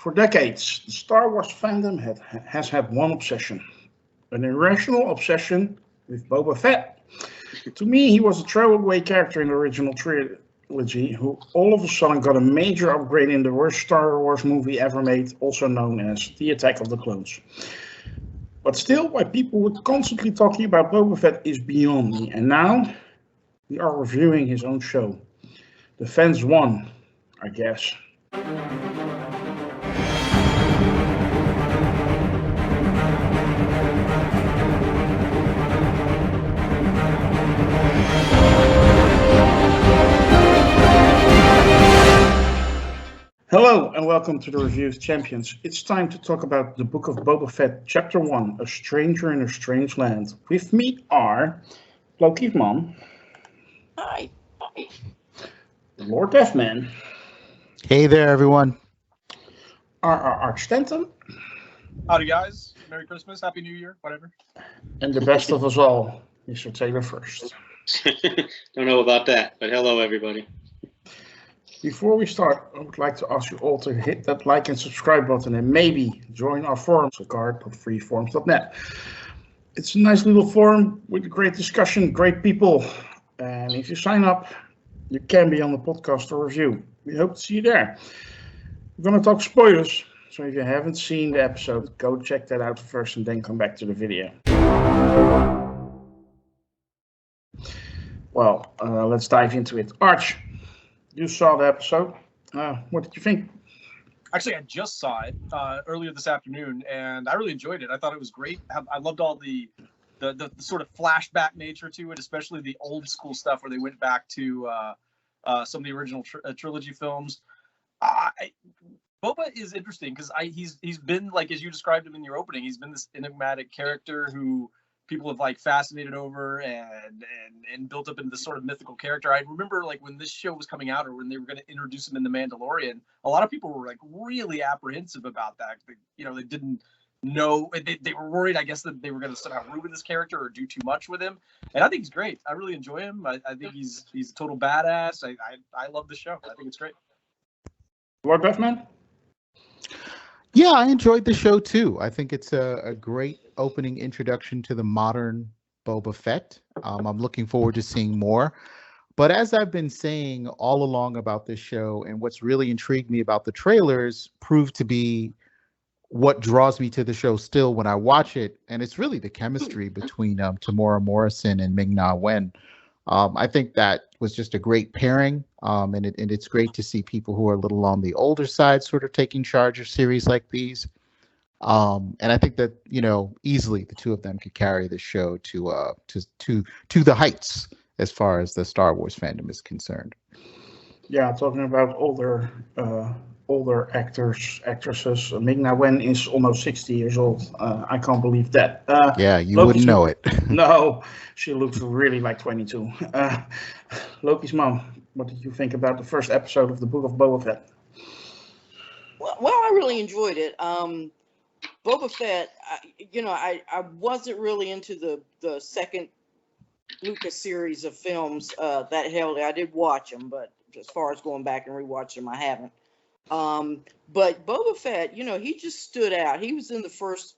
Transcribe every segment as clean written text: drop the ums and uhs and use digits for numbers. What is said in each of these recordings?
For decades, the Star Wars fandom has had one obsession, an irrational obsession with Boba Fett. To me, he was a throwaway character in the original trilogy who all of a sudden got a major upgrade in the worst Star Wars movie ever made, also known as The Attack of the Clones. But still, why people were constantly talking about Boba Fett is beyond me, and now we are reviewing his own show. The fans won, I guess. Hello and welcome to the Review of Champions. It's time to talk about the Book of Boba Fett, Chapter 1, A Stranger in a Strange Land. With me are Lokismom. Hi. Lord Deathman. Hey there, everyone. R. Stanton. Howdy, guys. Merry Christmas, Happy New Year, whatever. And the best of us all, Mr. Taylor First. Don't know about that, but hello, everybody. Before we start, I would like to ask you all to hit that like and subscribe button and maybe join our forum, card.freeforums.net. It's a nice little forum with great discussion, great people. And if you sign up, you can be on the podcast or review. We hope to see you there. We're going to talk spoilers, so if you haven't seen the episode, go check that out first and then come back to the video. Well, let's dive into it. Arch, you saw the episode. What did you think? Actually, I just saw it earlier this afternoon, and I really enjoyed it. I thought it was great. I loved all the sort of flashback nature to it, especially the old school stuff where they went back to some of the original trilogy films. Boba is interesting because he's been, like, as you described him in your opening, he's been this enigmatic character who people have like fascinated over and built up into this sort of mythical character. I remember, like, when this show was coming out or when they were going to introduce him in The Mandalorian, a lot of people were like really apprehensive about that. They didn't know, they were worried, I guess, that they were going to somehow ruin this character or do too much with him. And I think he's great. I really enjoy him. I think he's a total badass. I love the show. I think it's great. Lord Bethman? Yeah, I enjoyed the show too. I think it's a great opening introduction to the modern Boba Fett. I'm looking forward to seeing more. But as I've been saying all along about this show, and what's really intrigued me about the trailers proved to be what draws me to the show still when I watch it, and it's really the chemistry between Tamora Morrison and Ming-Na Wen. I think that was just a great pairing, and it's great to see people who are a little on the older side sort of taking charge of series like these. And I think that, easily the two of them could carry the show to the heights as far as the Star Wars fandom is concerned. Yeah, talking about older actresses. Ming-Na Wen is almost 60 years old. I can't believe that. Yeah, you wouldn't know it. No, she looks really like 22. Lokismom, what did you think about the first episode of the Book of Boba Fett? Well, I really enjoyed it. Boba Fett, I wasn't really into the second Lucas series of films that held. I did watch them, but as far as going back and rewatch them, I haven't. But Boba Fett, he just stood out. He was in the first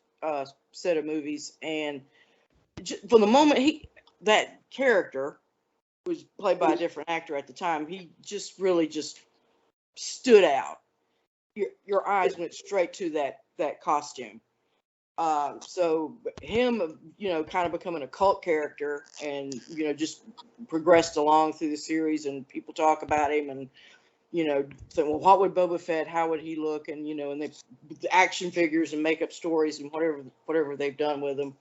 set of movies, and from the moment that character was played by a different actor at the time, he just really just stood out. Your eyes went straight to that costume. So him, kind of becoming a cult character, and just progressed along through the series, and people talk about him and think, well, what would Boba Fett, how would he look? And, and the action figures and makeup stories and whatever they've done with him.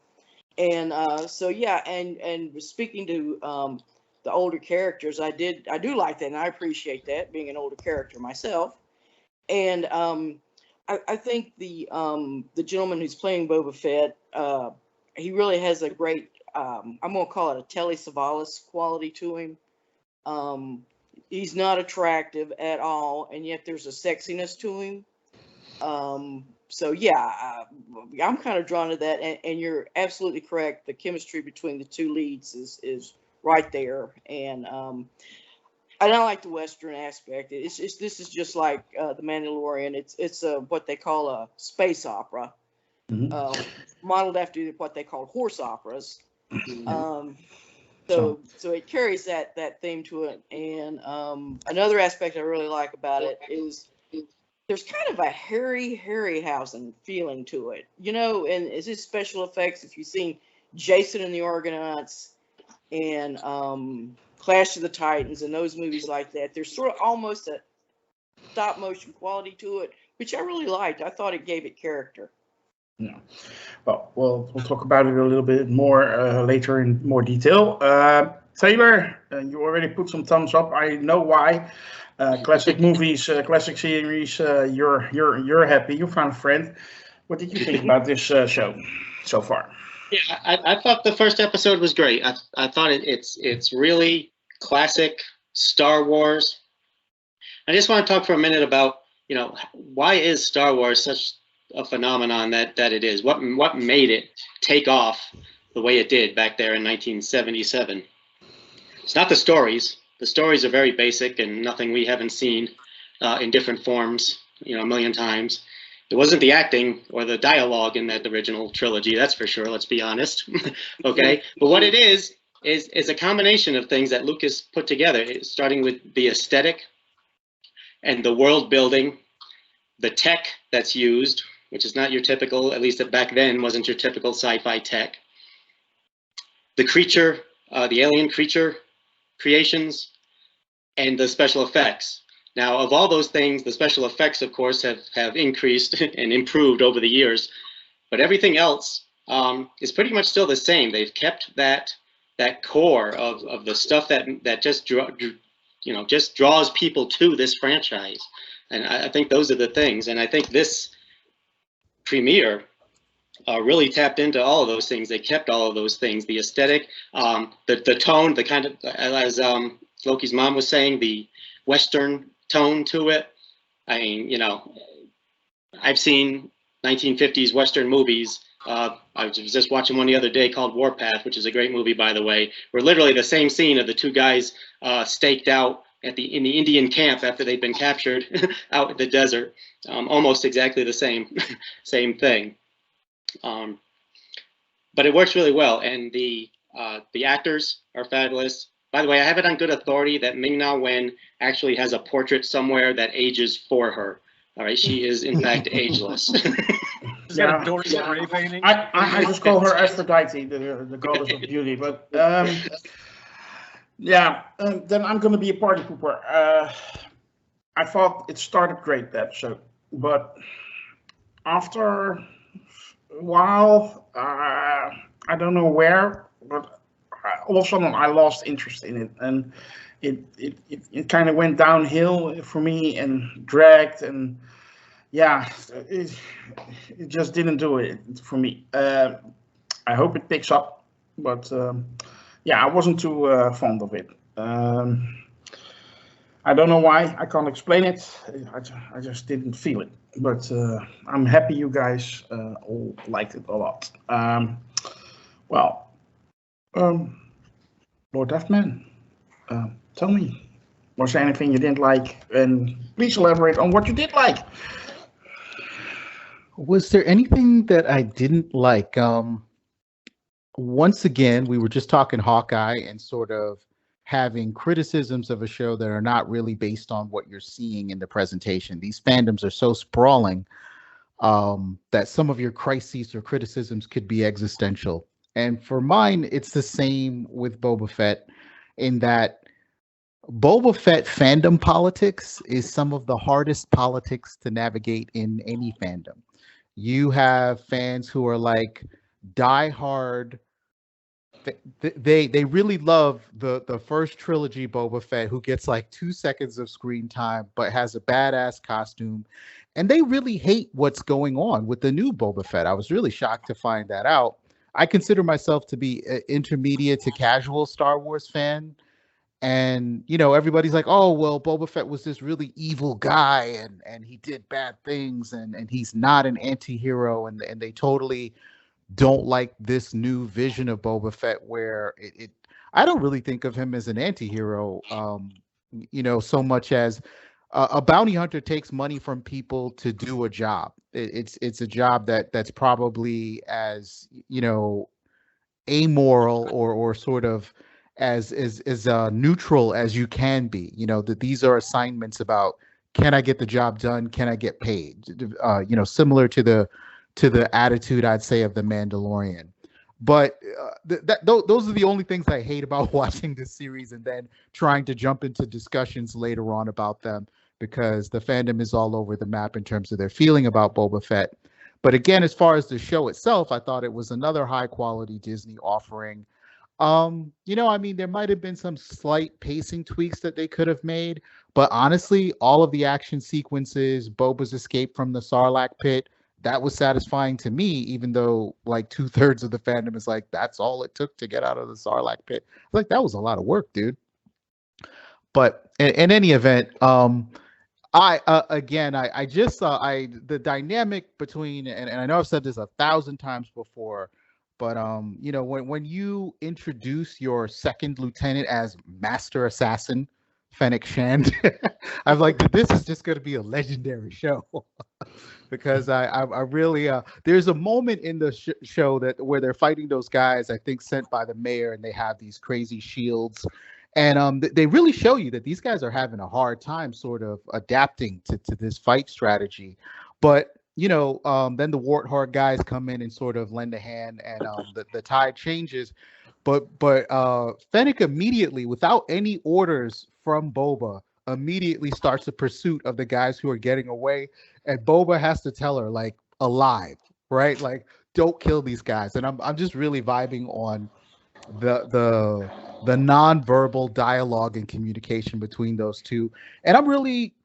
And so, yeah. And speaking to the older characters, I do like that. And I appreciate that, being an older character myself. And I think the gentleman who's playing Boba Fett, he really has a great, I'm going to call it a Telly Savalas quality to him. He's not attractive at all, and yet there's a sexiness to him. So yeah, I'm kind of drawn to that, and you're absolutely correct. The chemistry between the two leads is right there, and I don't like the Western aspect. This is just like the Mandalorian. It's what they call a space opera, Mhm. modeled after what they call horse operas. Mhm. So it carries that theme to it. And another aspect I really like about it is there's kind of a Harryhausen feeling to it, and it's just special effects. If you've seen Jason and the Argonauts and Clash of the Titans and those movies like that, there's sort of almost a stop motion quality to it, which I really liked. I thought it gave it character. Yeah. Well, we'll talk about it a little bit more later in more detail. Taylor, you already put some thumbs up. I know why. Classic movies, classic series. You're happy. You found a friend. What did you think about this show so far? Yeah, I thought the first episode was great. I thought it's really classic Star Wars. I just want to talk for a minute about, why is Star Wars such a phenomenon that it is? What made it take off the way it did back there in 1977? It's not the stories. The stories are very basic and nothing we haven't seen in different forms, a million times. It wasn't the acting or the dialogue in that original trilogy, that's for sure, let's be honest. Okay? But what it is a combination of things that Lucas put together, starting with the aesthetic and the world building, the tech that's used, which is not your typical, at least back then, wasn't your typical sci-fi tech. The creature, the alien creature creations, and the special effects. Now, of all those things, the special effects, of course, have increased and improved over the years, but everything else is pretty much still the same. They've kept that core of the stuff that just just draws people to this franchise, and I think those are the things. And I think this premiere really tapped into all of those things. They kept all of those things: the aesthetic, the tone, the kind of, as Lokismom was saying, the Western tone to it. I mean, I've seen 1950s Western movies. I was just watching one the other day called Warpath, which is a great movie, by the way, where literally the same scene of the two guys staked out in the Indian camp after they've been captured out in the desert. Almost exactly the same thing. But it works really well, and the actors are fabulous. By the way, I have it on good authority that Ming-Na Wen actually has a portrait somewhere that ages for her. All right, she is in fact ageless. She's got a Dorian Gray painting. I just call her Aphrodite, the goddess of beauty. But then I'm going to be a party pooper. I thought it started great, that episode, but after a while, I don't know where, but all of a sudden I lost interest in it, and it kind of went downhill for me and dragged, and it just didn't do it for me. I hope it picks up, but I wasn't too fond of it. I don't know why. I can't explain it. I just didn't feel it. But I'm happy you guys all liked it a lot. Lord Deathman, tell me, was there anything you didn't like? And please elaborate on what you did like. Was there anything that I didn't like? Once again, we were just talking Hawkeye and sort of having criticisms of a show that are not really based on what you're seeing in the presentation. These fandoms are so sprawling that some of your crises or criticisms could be existential. And for mine, it's the same with Boba Fett, in that Boba Fett fandom politics is some of the hardest politics to navigate in any fandom. You have fans who are like diehard. They really love the first trilogy Boba Fett, who gets like 2 seconds of screen time but has a badass costume, and they really hate what's going on with the new Boba Fett. I was really shocked to find that out. I consider myself to be an intermediate to casual Star Wars fan, and everybody's like, oh well, Boba Fett was this really evil guy and he did bad things and he's not an anti-hero, and they totally don't like this new vision of Boba Fett where I don't really think of him as an anti-hero. so much as a bounty hunter takes money from people to do a job. It's a job that's probably as amoral or sort of as neutral as you can be. That these are assignments about, can I get the job done? Can I get paid? Similar to the attitude, I'd say, of the Mandalorian. But those are the only things I hate about watching this series and then trying to jump into discussions later on about them, because the fandom is all over the map in terms of their feeling about Boba Fett. But again, as far as the show itself, I thought it was another high quality Disney offering. There might have been some slight pacing tweaks that they could have made, but honestly, all of the action sequences, Boba's escape from the Sarlacc pit, that was satisfying to me, even though like 2/3 of the fandom is like, that's all it took to get out of the Sarlacc pit. Like, that was a lot of work, dude. But in any event, the dynamic between, and I know I've said this 1,000 times before, but when you introduce your second lieutenant as Master Assassin Fennec Shand, I'm like, this is just going to be a legendary show. Because I really there's a moment in the show where they're fighting those guys, I think sent by the mayor, and they have these crazy shields, and they really show you that these guys are having a hard time sort of adapting to this fight strategy. But then the Warthog guys come in and sort of lend a hand, and the tide changes. But Fennec immediately, without any orders from Boba, immediately starts a pursuit of the guys who are getting away, and Boba has to tell her, like, alive, right? Like, don't kill these guys. And I'm just really vibing on the nonverbal dialogue and communication between those two. And I'm really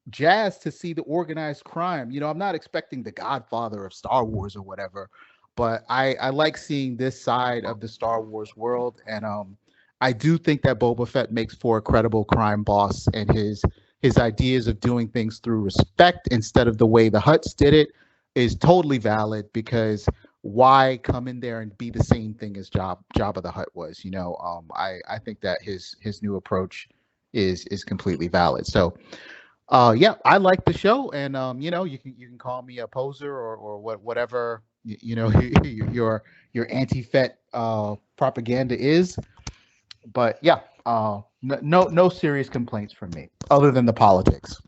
jazzed to see the organized crime. I'm not expecting the Godfather of Star Wars or whatever, but I like seeing this side of the Star Wars world. And I do think that Boba Fett makes for a credible crime boss, and his ideas of doing things through respect instead of the way the Hutts did it is totally valid, because why come in there and be the same thing as Jabba the Hutt was? I think that his new approach is completely valid. So yeah, I like the show, and you can call me a poser or whatever your anti-Fett propaganda is. But yeah, no serious complaints from me other than the politics.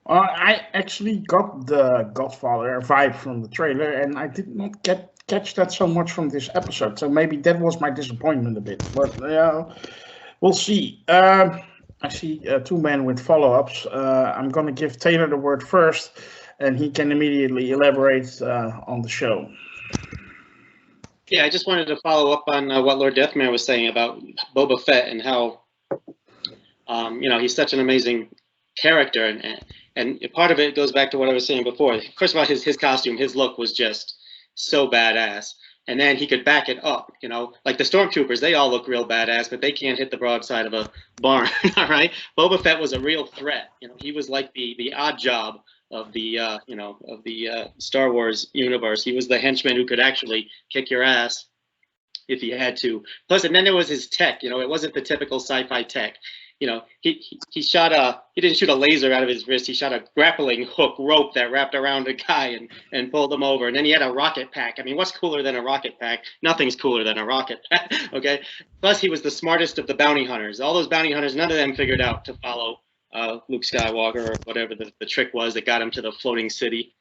I actually got the Godfather vibe from the trailer, and I did not catch that so much from this episode. So maybe that was my disappointment a bit. But we'll see. I see two men with follow-ups. I'm going to give Taylor the word first, and he can immediately elaborate on the show. Yeah, I just wanted to follow up on what Lord Deathmare was saying about Boba Fett and how, he's such an amazing character, and part of it goes back to what I was saying before. First of all, his costume, his look was just so badass, and then he could back it up. Like the stormtroopers, they all look real badass, but they can't hit the broadside of a barn. All right, Boba Fett was a real threat. He was like the odd job of the Star Wars universe. He was the henchman who could actually kick your ass if he had to. Plus, and then there was his tech. It wasn't the typical sci-fi tech. He shot he didn't shoot a laser out of his wrist. He shot a grappling hook rope that wrapped around a guy and pulled him over. And then he had a rocket pack. I mean, what's cooler than a rocket pack? Nothing's cooler than a rocket pack. Okay. Plus, he was the smartest of the bounty hunters. All those bounty hunters, none of them figured out to follow Luke Skywalker or whatever the trick was that got him to the floating city.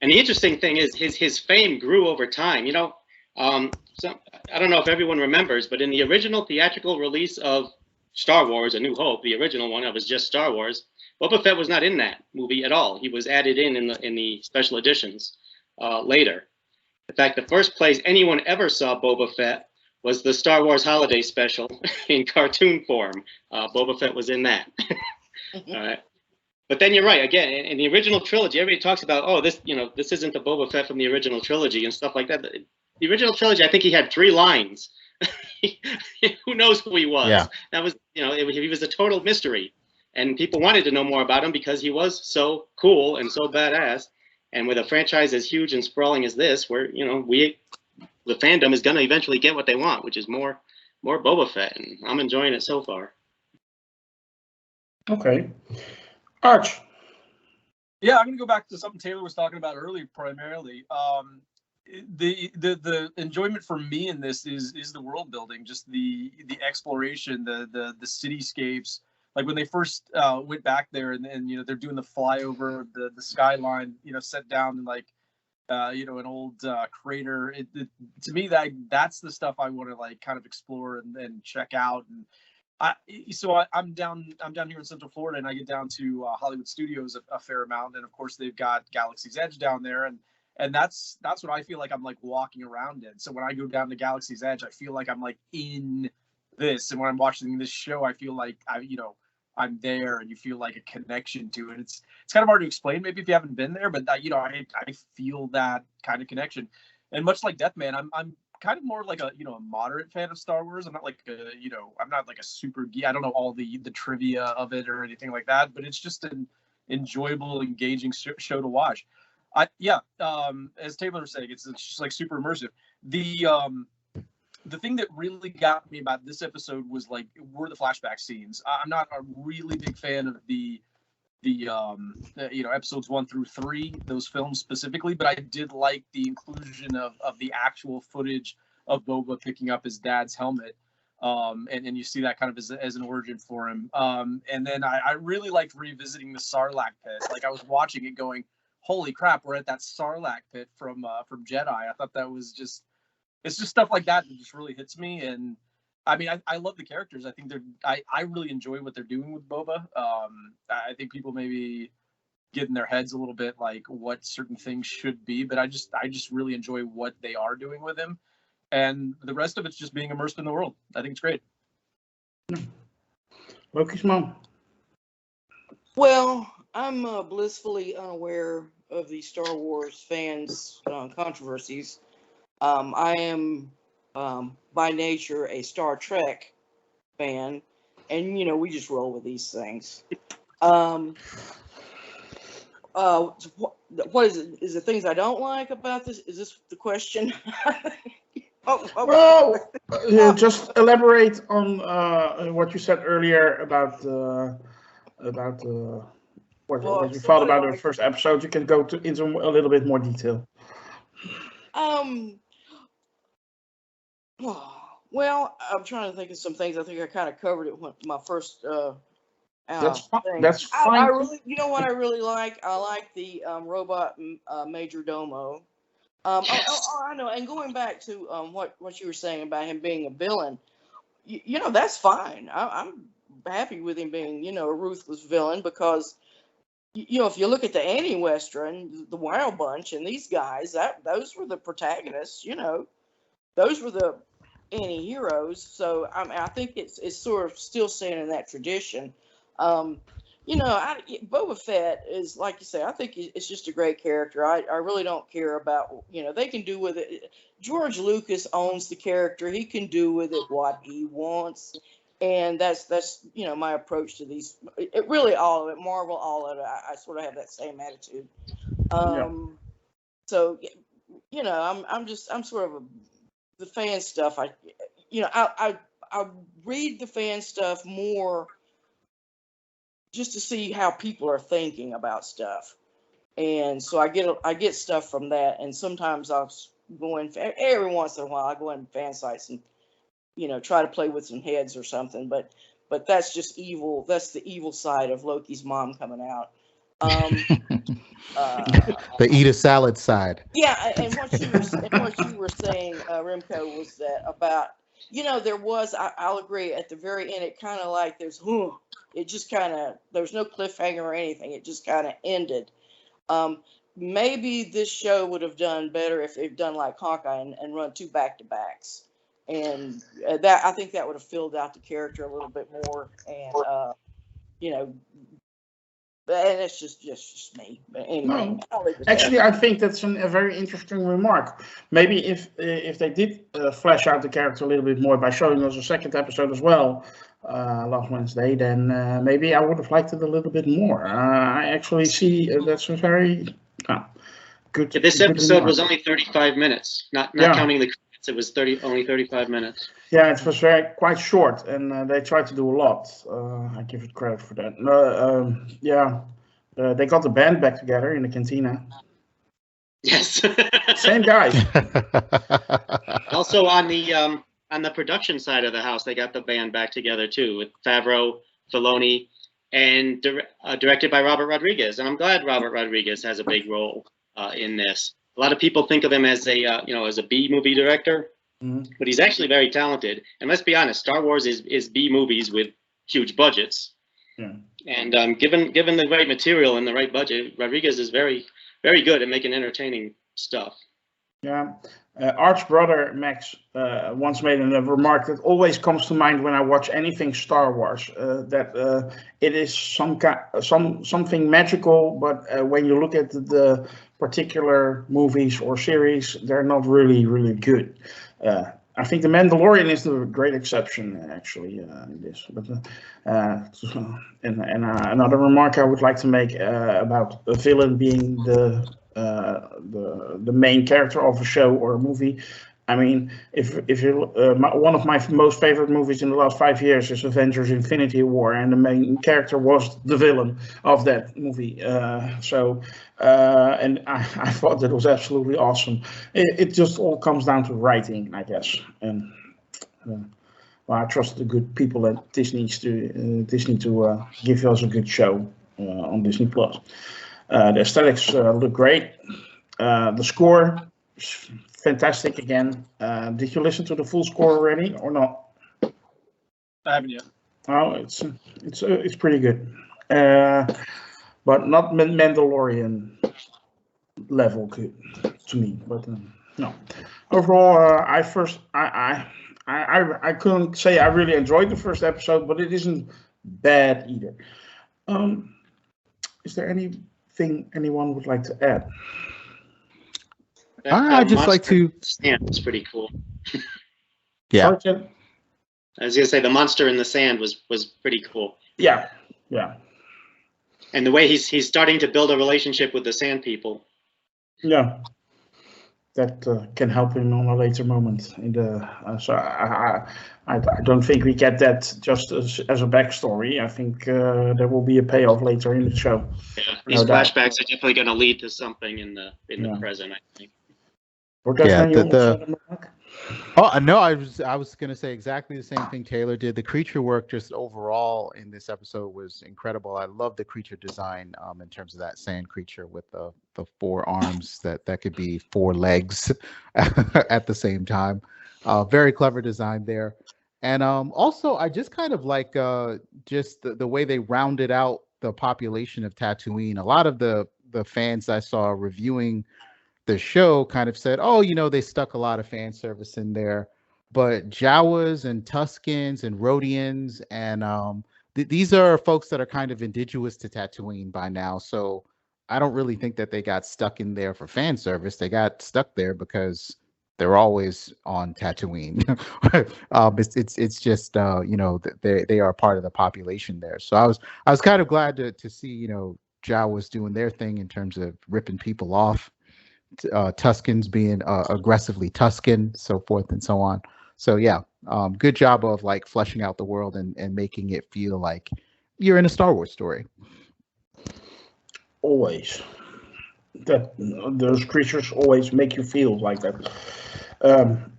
And the interesting thing is his fame grew over time. So I don't know if everyone remembers, but in the original theatrical release of Star Wars: A New Hope, the original one, it was just Star Wars, Boba Fett was not in that movie at all. He was added in the special editions later. In fact, the first place anyone ever saw Boba Fett was the Star Wars Holiday Special in cartoon form. Boba Fett was in that. All right. But then you're right. Again, in the original trilogy, everybody talks about, this isn't the Boba Fett from the original trilogy and stuff like that. The original trilogy, I think he had 3 lines. Who knows who he was? Yeah. That was, he was a total mystery, and people wanted to know more about him because he was so cool and so badass. And with a franchise as huge and sprawling as this, where the fandom is going to eventually get what they want, which is more Boba Fett, and I'm enjoying it so far. Okay. Arch. Yeah, I'm gonna go back to something Taylor was talking about earlier. Primarily, the enjoyment for me in this is the world building, just the exploration, the cityscapes. Like when they first went back there, and you know they're doing the flyover, the skyline, you know, set down in like you know, an old crater. To me, that's the stuff I want to like kind of explore and check out. And I'm down here in Central Florida, and I get down to Hollywood Studios a fair amount, and of course they've got Galaxy's Edge down there, and that's what I feel like I'm like walking around in. So when I go down to Galaxy's Edge, I feel like I'm like in this, and when I'm watching this show, I feel like I'm there, and you feel like a connection to it. It's kind of hard to explain, maybe if you haven't been there, but I feel that kind of connection. And much like Deathman, I'm kind of more like a moderate fan of Star Wars. I'm not like I'm not like a super geek. I don't know all the trivia of it or anything like that, but it's just an enjoyable, engaging show to watch. As Taylor was saying, it's just like super immersive. The thing that really got me about this episode were the flashback scenes. I'm not a really big fan of the episodes 1 through 3, those films specifically, but I did like the inclusion of the actual footage of Boba picking up his dad's helmet, and you see that kind of as an origin for him. And then I really liked revisiting the Sarlacc pit. Like I was watching it going, holy crap, we're at that Sarlacc pit from Jedi. I thought that was it's just stuff like that just really hits me. And I mean, I love the characters. I think I really enjoy what they're doing with Boba. I think people maybe get in their heads a little bit like what certain things should be, but I just really enjoy what they are doing with him. And the rest of it's just being immersed in the world. I think it's great. Lokismom. Well, I'm blissfully unaware of the Star Wars fans' controversies. I am by nature a Star Trek fan, and we just roll with these things. What is it? Is it things I don't like about this? Is this the question? Just elaborate on what you said earlier about what you thought about the first episode. You can go into a little bit more detail. Well, I'm trying to think of some things. I think I kind of covered it with my first That's fine. thing. That's fine. I really, what I really like? I like the robot Major Domo. I know. And going back to what you were saying about him being a villain, that's fine. I'm happy with him being, a ruthless villain because, if you look at the anti-Western, the Wild Bunch, and these guys, those were the protagonists. Those were the anti-heroes. So I think it's sort of still staying in that tradition. Boba Fett is, like you say, I think it's just a great character. I really don't care about, they can do with it. George Lucas owns the character. He can do with it what he wants. And that's my approach to these. It really, all of it, Marvel, all of it. I sort of have that same attitude. So, I'm sort of the fan stuff. I read the fan stuff more just to see how people are thinking about stuff, and so I get stuff from that. And sometimes I'll go in every once in a while. I go in fan sites and try to play with some heads or something. But that's just evil. That's the evil side of Lokismom coming out. The eat a salad side. Yeah, and what you were saying, Remco, was that about there was. I'll agree. At the very end, it kind of like it just kind of, there's no cliffhanger or anything. It just kind of ended. Maybe this show would have done better if they've done like Hawkeye and run 2 back-to-backs. And that, I think that would have filled out the character a little bit more. And, and it's just me. But anyway, actually, I think that's a very interesting remark. Maybe if they did flesh out the character a little bit more by showing us a second episode as well, last Wednesday, then maybe I would have liked it a little bit more. I actually see that's a very good. This episode was only 35 minutes, not counting the credits. minutes. It was only 35 minutes. Yeah, it was quite short, and they tried to do a lot. I give it credit for that. They got the band back together in the cantina. Yes. Same guys. Also on the production side of the house, they got the band back together too, with Favreau, Filoni, and directed by Robert Rodriguez. And I'm glad Robert Rodriguez has a big role in this. A lot of people think of him as a B movie director, but he's actually very talented. And let's be honest, Star Wars is B movies with huge budgets. Yeah. And given the right material and the right budget, Rodriguez is very, very good at making entertaining stuff. Yeah. Art's brother Max once made a remark that always comes to mind when I watch anything Star Wars. That it is something magical, but when you look at the particular movies or series, they're not really good. I think The Mandalorian is the great exception, actually, in this. But another remark I would like to make about a villain being the main character of a show or a movie. I mean, if you one of my most favorite movies in the last 5 years is Avengers: Infinity War, and the main character was the villain of that movie. And I thought that was absolutely awesome. It just all comes down to writing, I guess. And I trust the good people at Disney to give us a good show on Disney Plus. The aesthetics look great. The score is fantastic again. Did you listen to the full score already or not? I haven't yet. Oh, it's pretty good, but not Mandalorian level good to me. But no, overall, I couldn't say I really enjoyed the first episode, but it isn't bad either. Is there anything anyone would like to add? I'd just like to. Sand was pretty cool. Yeah. Sorry, I was gonna say the monster in the sand was pretty cool. Yeah. And the way he's starting to build a relationship with the sand people. Yeah. That can help him on a later moment. So I don't think we get that just as a backstory. I think there will be a payoff later in the show. Yeah, these flashbacks are definitely going to lead to something in the present, I think. Oh no, I was gonna say exactly the same thing Taylor did. The creature work just overall in this episode was incredible. I love the creature design in terms of that sand creature with the 4 arms that could be 4 legs at the same time. Very clever design there. And also I just kind of like just the way they rounded out the population of Tatooine. A lot of the fans I saw reviewing the show kind of said, oh, they stuck a lot of fan service in there, but Jawas and Tuskens and Rhodians and these are folks that are kind of indigenous to Tatooine by now. So I don't really think that they got stuck in there for fan service. They got stuck there because they're always on Tatooine. It's just they are part of the population there. So I was kind of glad to see Jawas doing their thing in terms of ripping people off. Tuskens being aggressively Tusken, so forth and so on. So yeah, good job of like fleshing out the world and making it feel like you're in a Star Wars story. Always, those creatures always make you feel like that.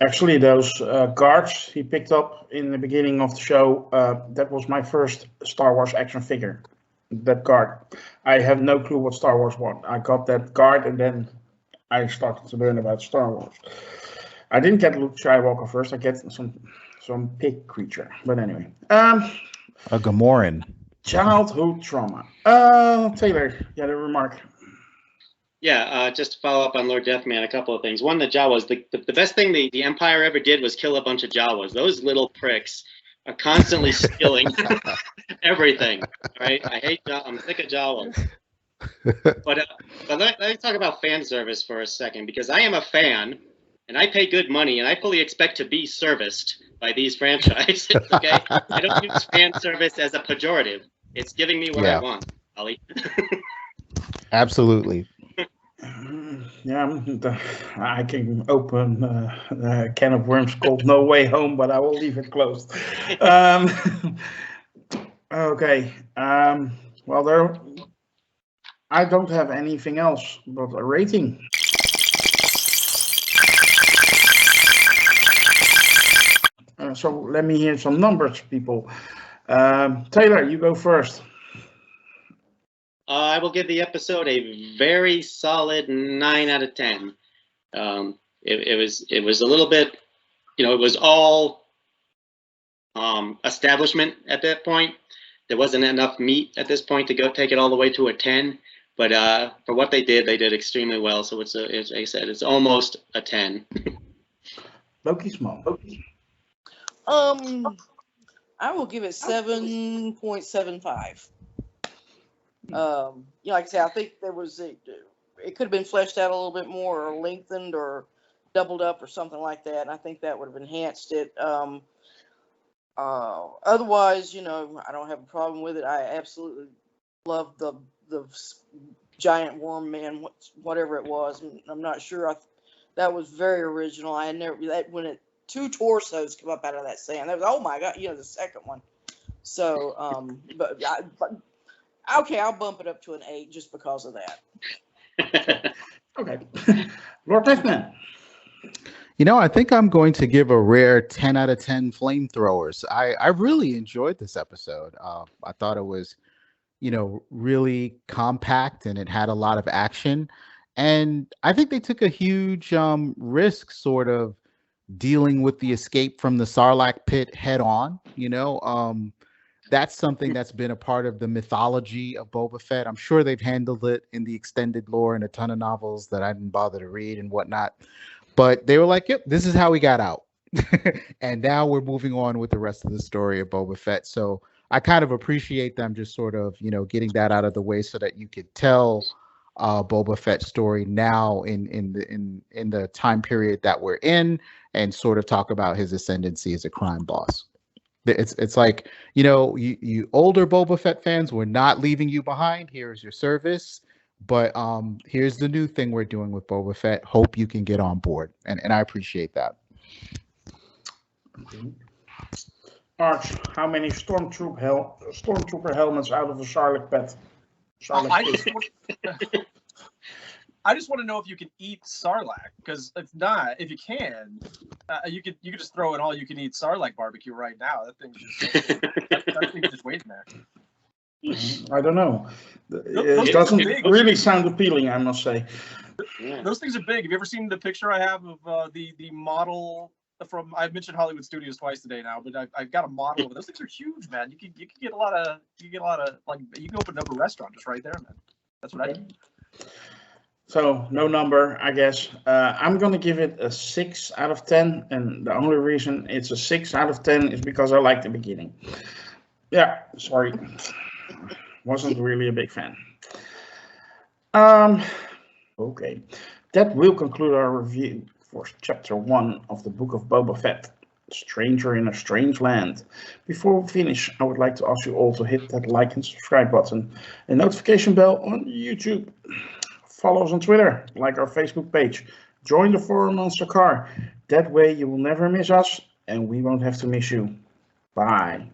Actually, those guards he picked up in the beginning of the show, that was my first Star Wars action figure. That guard. I have no clue what Star Wars was. I got that guard and then I started to learn about Star Wars. I didn't get Luke Skywalker first. I get some pig creature. But anyway, a Gamoran. Childhood trauma. Taylor, you had a remark. Yeah, just to follow up on Lord Deathman, a couple of things. One, the Jawas. The best thing the Empire ever did was kill a bunch of Jawas. Those little pricks are constantly stealing everything. Right? I'm sick of Jawas. But let me talk about fan service for a second, because I am a fan and I pay good money and I fully expect to be serviced by these franchises. Okay, I don't use fan service as a pejorative. It's giving me what I want, Ollie. Absolutely. I can open a can of worms called No Way Home, but I will leave it closed. Okay. Well, I don't have anything else but a rating. So let me hear some numbers, people. Taylor, you go first. I will give the episode a very solid 9 out of 10. It was a little bit, it was all establishment at that point. There wasn't enough meat at this point to go take it all the way to a 10. But for what they did extremely well. So it's like I said, it's almost a 10. Lokismom. I will give it 7.75. Like I said, I think it could have been fleshed out a little bit more, or lengthened, or doubled up, or something like that. And I think that would have enhanced it. Otherwise, I don't have a problem with it. I absolutely love the giant worm man, whatever it was. I'm not sure. That was very original. I had never when two torsos come up out of that sand. That was, oh my god, the second one. So, but okay, I'll bump it up to an 8 just because of that. Okay, Lord Techman. I think I'm going to give a rare 10 out of 10 flamethrowers. I really enjoyed this episode. I thought it was, really compact, and it had a lot of action. And I think they took a huge risk sort of dealing with the escape from the Sarlacc pit head on. That's something that's been a part of the mythology of Boba Fett. I'm sure they've handled it in the extended lore in a ton of novels that I didn't bother to read and whatnot. But they were like, yep, this is how we got out. And now we're moving on with the rest of the story of Boba Fett. So I kind of appreciate them just sort of, getting that out of the way so that you could tell Boba Fett's story now in the time period that we're in, and sort of talk about his ascendancy as a crime boss. It's like, you older Boba Fett fans, we're not leaving you behind. Here's your service. But here's the new thing we're doing with Boba Fett. Hope you can get on board. And I appreciate that. Arch, how many stormtrooper helmets out of a Sarlacc pit? I just want to know if you can eat Sarlacc, because if not, if you can, you could just throw an all-you-can-eat Sarlacc barbecue right now. That thing's just waiting there. I don't know. It doesn't really sound appealing, I must say. Yeah. Those things are big. Have you ever seen the picture I have of the model from? I've mentioned Hollywood Studios twice today now, but I've got a model of it. Those things are huge, man. You can get a lot of like, you can open up a restaurant just right there, man. That's what I do. So no number, I guess. I'm gonna give it a 6 out of 10, and the only reason it's a 6 out of 10 is because I like the beginning. Yeah, sorry. Wasn't really a big fan. Okay, that will conclude our review for Chapter 1 of the Book of Boba Fett, Stranger in a Strange Land. Before we finish, I would like to ask you all to hit that like and subscribe button and notification bell on YouTube. Follow us on Twitter, like our Facebook page, join the forum on Sakar. That way you will never miss us, and we won't have to miss you. Bye.